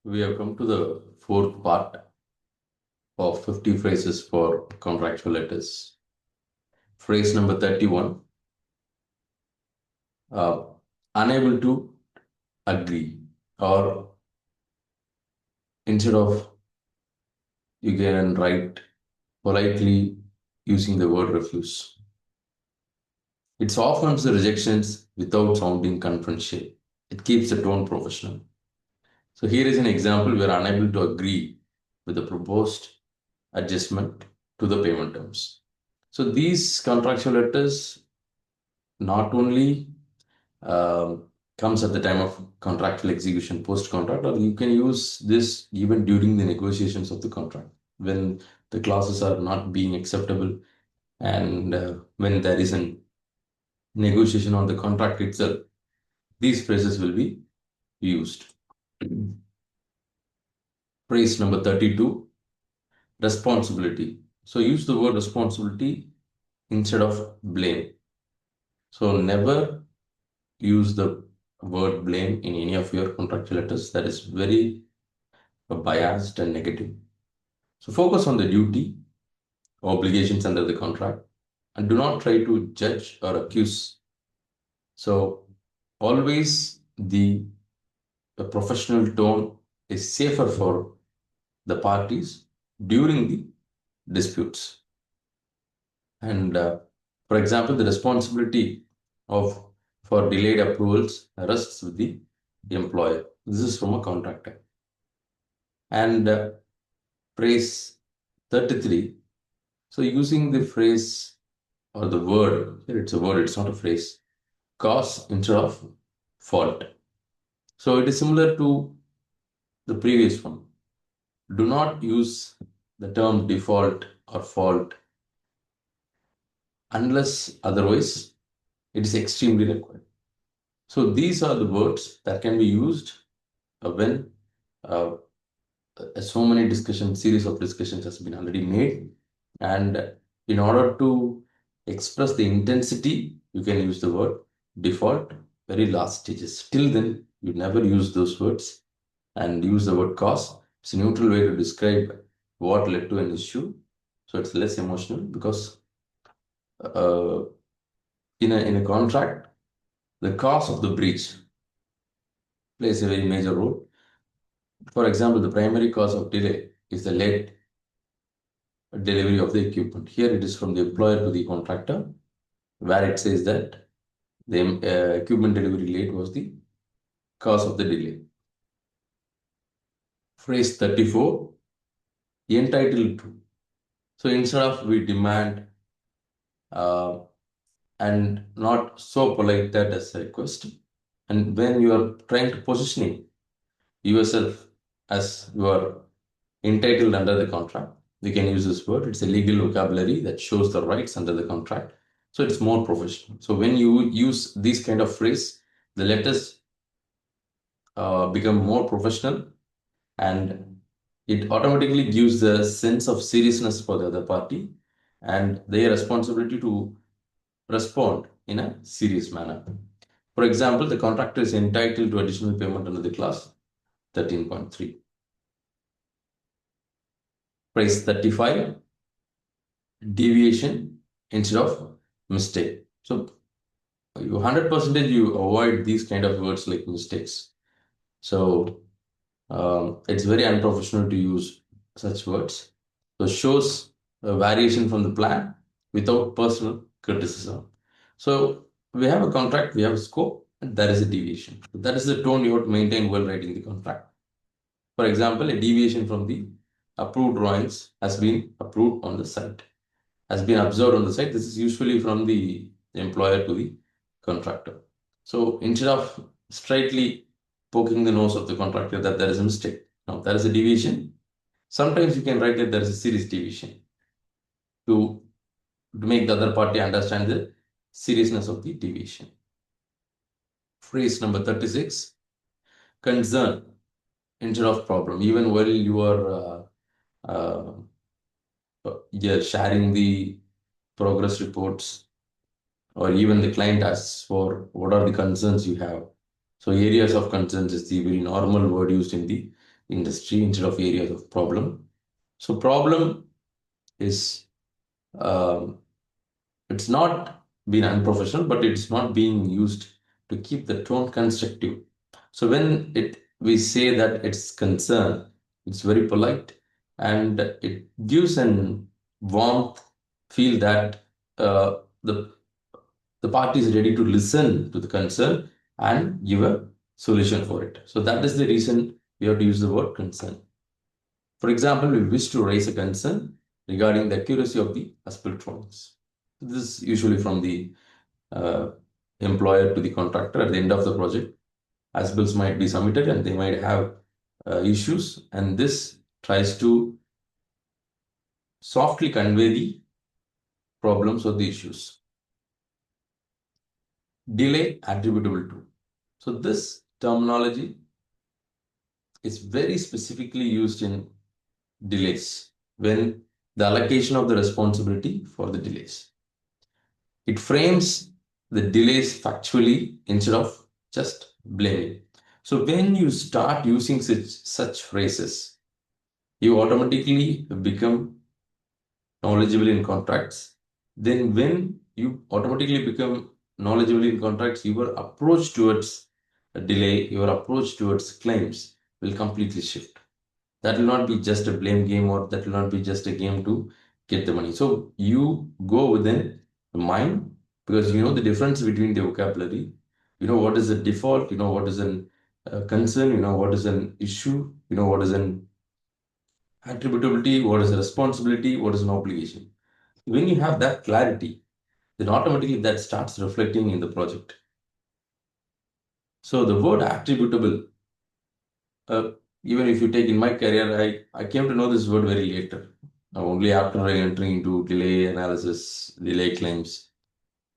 We have come to the fourth part of 50 phrases for contractual letters. Phrase number 31, unable to agree, or instead of, you can write politely using the word refuse. It softens the rejections without sounding confrontational. It keeps the tone professional. So here is an example: we are unable to agree with the proposed adjustment to the payment terms. So these contractual letters not only comes at the time of contractual execution post-contract, or you can use this even during the negotiations of the contract when the clauses are not being acceptable, and when there is a negotiation on the contract itself, these phrases will be used. Phrase number 32, responsibility. So use the word responsibility instead of blame. So never use the word blame in any of your contractual letters. That is very biased and negative. So focus on the duty, obligations under the contract, and do not try to judge or accuse. So always the professional tone is safer for the parties during the disputes. And for example, the responsibility for delayed approvals rests with the employer. This is from a contractor. And phrase 33. So using the phrase or the word, here it's a word, it's not a phrase, cause instead of fault. So it is similar to the previous one. Do not use the term default or fault unless otherwise it is extremely required. So these are the words that can be used when so many series of discussions has been already made, and in order to express the intensity, you can use the word default, very last stages. Till then, you never use those words, and use the word cause. It's a neutral way to describe what led to an issue, so it's less emotional, because in a contract, the cause of the breach plays a very major role. For example, the primary cause of delay is the late delivery of the equipment. Here it is from the employer to the contractor, where it says that the equipment delivery late was the cause of the delay. Phrase 34, entitled to. So instead of we demand, and not so polite that as a request, and when you are trying to positioning yourself as you are entitled under the contract, we can use this word. It's a legal vocabulary that shows the rights under the contract. So it's more professional. So when you use these kind of phrase, the letters become more professional, and it automatically gives the sense of seriousness for the other party and their responsibility to respond in a serious manner. For example, the contractor is entitled to additional payment under the clause 13.3. Phrase 35, deviation instead of mistake. So you 100% you avoid these kind of words like mistakes. So it's very unprofessional to use such words. So shows a variation from the plan without personal criticism. So we have a contract, we have a scope, and there is a deviation. So that is the tone you have to maintain while writing the contract. For example, a deviation from the approved drawings has been approved on the site, has been observed on the site. This is usually from the employer to the contractor. So instead of straightly poking the nose of the contractor that there is a mistake, now there is a deviation. Sometimes you can write that there is a serious deviation to make the other party understand the seriousness of the deviation. Phrase number 36, concern instead of problem. Even while you are sharing the progress reports, or even the client asks for what are the concerns you have. So areas of concerns is the very normal word used in the industry instead of areas of problem. So problem is it's not being unprofessional, but it's not being used to keep the tone constructive. So when we say that it's concern, it's very polite and it gives an warmth feel that uh, the the party is ready to listen to the concern and give a solution for it. So that is the reason we have to use the word concern. For example, we wish to raise a concern regarding the accuracy of the as-built drawings. This is usually from the uh, employer to the contractor at the end of the project. As-bills might be submitted and they might have issues, and this tries to softly convey the problems or the issues. Delay attributable to. So this terminology is very specifically used in delays when the allocation of the responsibility for the delays. It frames the delays factually instead of just blaming. So when you start using such phrases, you automatically become knowledgeable in contracts. Then when you automatically become knowledgeable in contracts, your approach towards a delay, your approach towards claims will completely shift. That will not be just a blame game, or that will not be just a game to get the money. So you go within the mind, because you know the difference between the vocabulary. You know what is a default, you know what is an concern, you know what is an issue, you know what is an attributability, what is a responsibility, what is an obligation. When you have that clarity, then automatically that starts reflecting in the project. So the word attributable, uh, even if you take in my career, I came to know this word very later. Only after I entering into delay analysis, delay claims.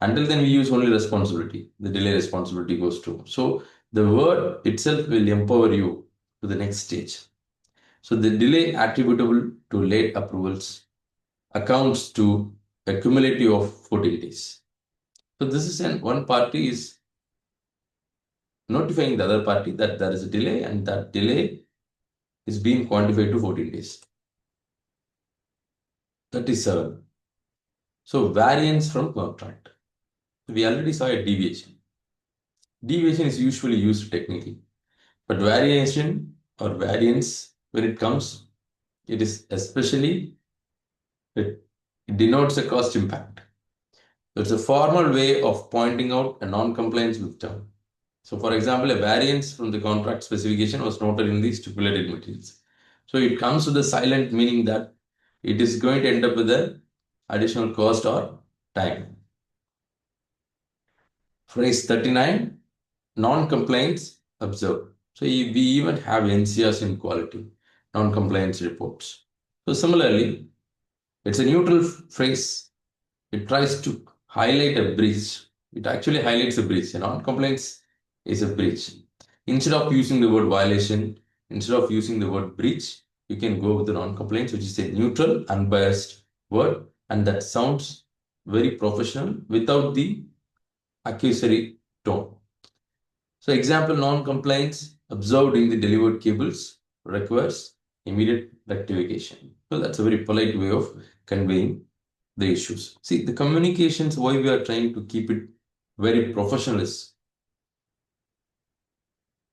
Until then, we use only responsibility. The delay responsibility goes to. So the word itself will empower you to the next stage. So the delay attributable to late approvals accounts to a cumulative of 14 days. So this is one party is notifying the other party that there is a delay, and that delay is being quantified to 14 days. 37. So variance from contract. We already saw a deviation. Deviation is usually used technically, but variation or variance, when it comes, it is especially, it denotes a cost impact. So it's a formal way of pointing out a non-compliance with term. So for example, a variance from the contract specification was noted in the stipulated materials. So it comes with a silent meaning that it is going to end up with an additional cost or time. Phrase 39, non-compliance observed. So we even have NCRs in quality, non-compliance reports. So similarly, it's a neutral phrase. It tries to highlight a breach. It actually highlights a breach. A non-compliance is a breach. Instead of using the word violation, instead of using the word breach, you can go with the non-compliance, which is a neutral, unbiased word, and that sounds very professional without the accusatory tone. So example, non-compliance observed in the delivered cables requires immediate rectification. So that's a very polite way of conveying the issues. See, the communications, why we are trying to keep it very professional is,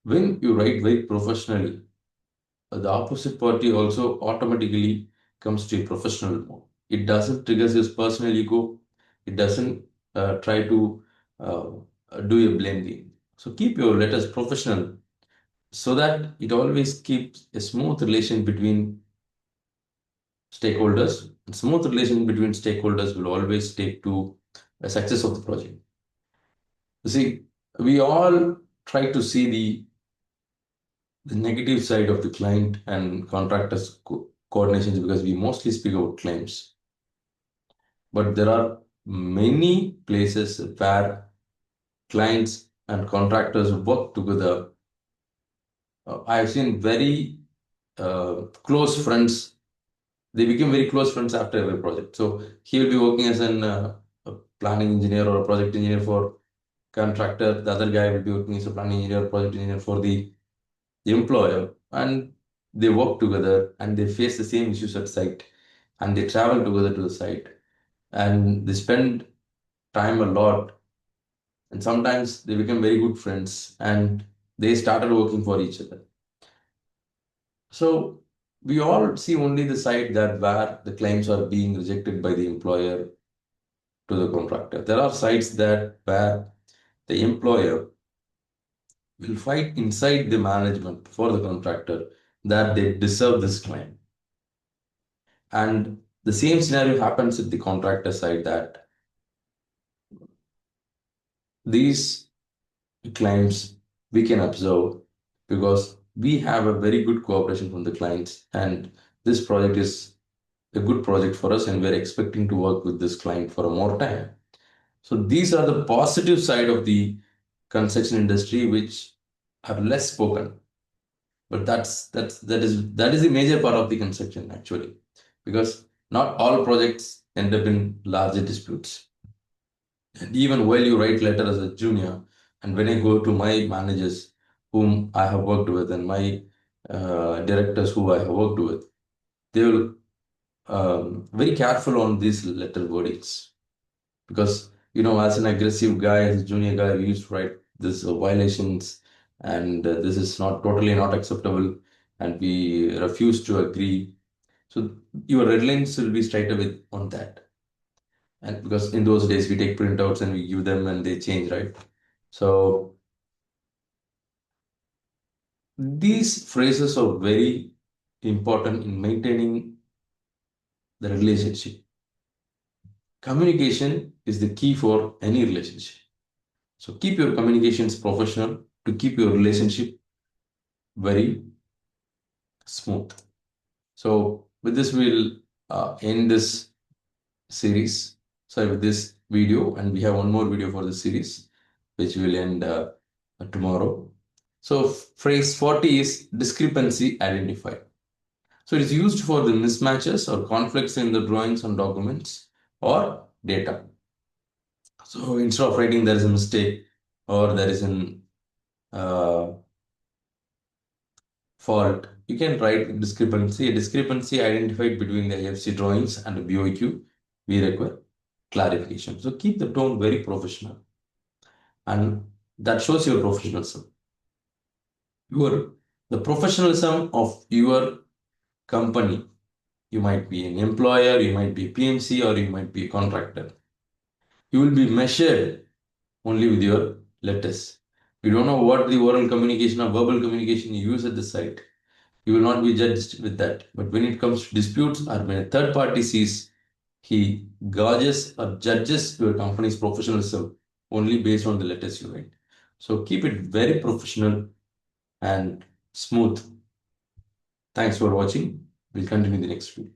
when you write very professionally, the opposite party also automatically comes to a professional mode. It doesn't trigger his personal ego. It doesn't try to uh, do a blame game. So keep your letters professional so that it always keeps a smooth relation between stakeholders. A smooth relation between stakeholders will always take to a success of the project. You see, we all try to see the negative side of the client and contractors coordinations, because we mostly speak about claims. But there are many places where clients and contractors work together. I've seen very close friends. They became very close friends after every project. So he will be working as a planning engineer or a project engineer for contractor. The other guy will be working as a planning engineer or project engineer for the employer. And they work together and they face the same issues at site, and they travel together to the site, and they spend time a lot, and sometimes they become very good friends, and they started working for each other. So we all see only the side that where the claims are being rejected by the employer to the contractor. There are sites that where the employer will fight inside the management for the contractor that they deserve this claim. And the same scenario happens at the contractor side, that these claims we can observe because we have a very good cooperation from the clients, and this project is a good project for us, and we're expecting to work with this client for a more time. So these are the positive side of the construction industry, which are less spoken. But that is the major part of the construction actually, because not all projects end up in larger disputes. And even while you write letter as a junior, and when I go to my managers whom I have worked with, and my directors who I have worked with, they will very careful on these letter wordings, because as an aggressive guy, as a junior guy, we used to write this violations, and this is not totally not acceptable, and we refuse to agree. So your red lines will be straight away on that. And because in those days we take printouts and we give them and they change, right? So these phrases are very important in maintaining the relationship. Communication is the key for any relationship. So keep your communications professional to keep your relationship very smooth. So with this, we'll end this series. Sorry, with this video, and we have one more video for the series, which will end tomorrow. So phrase 40 is discrepancy identified. So it is used for the mismatches or conflicts in the drawings and documents or data. So instead of writing there is a mistake or there is an fault, you can write discrepancy. A discrepancy identified between the AFC drawings and the BOQ. We require clarification. So keep the tone very professional, and that shows your professionalism. The professionalism of your company. You might be an employer, you might be a PMC, or you might be a contractor. You will be measured only with your letters. You don't know what the oral communication or verbal communication you use at the site. You will not be judged with that. But when it comes to disputes, or when a third party sees, he gauges or judges your company's professionalism only based on the letters you write. So keep it very professional and smooth. Thanks for watching. We'll continue the next video.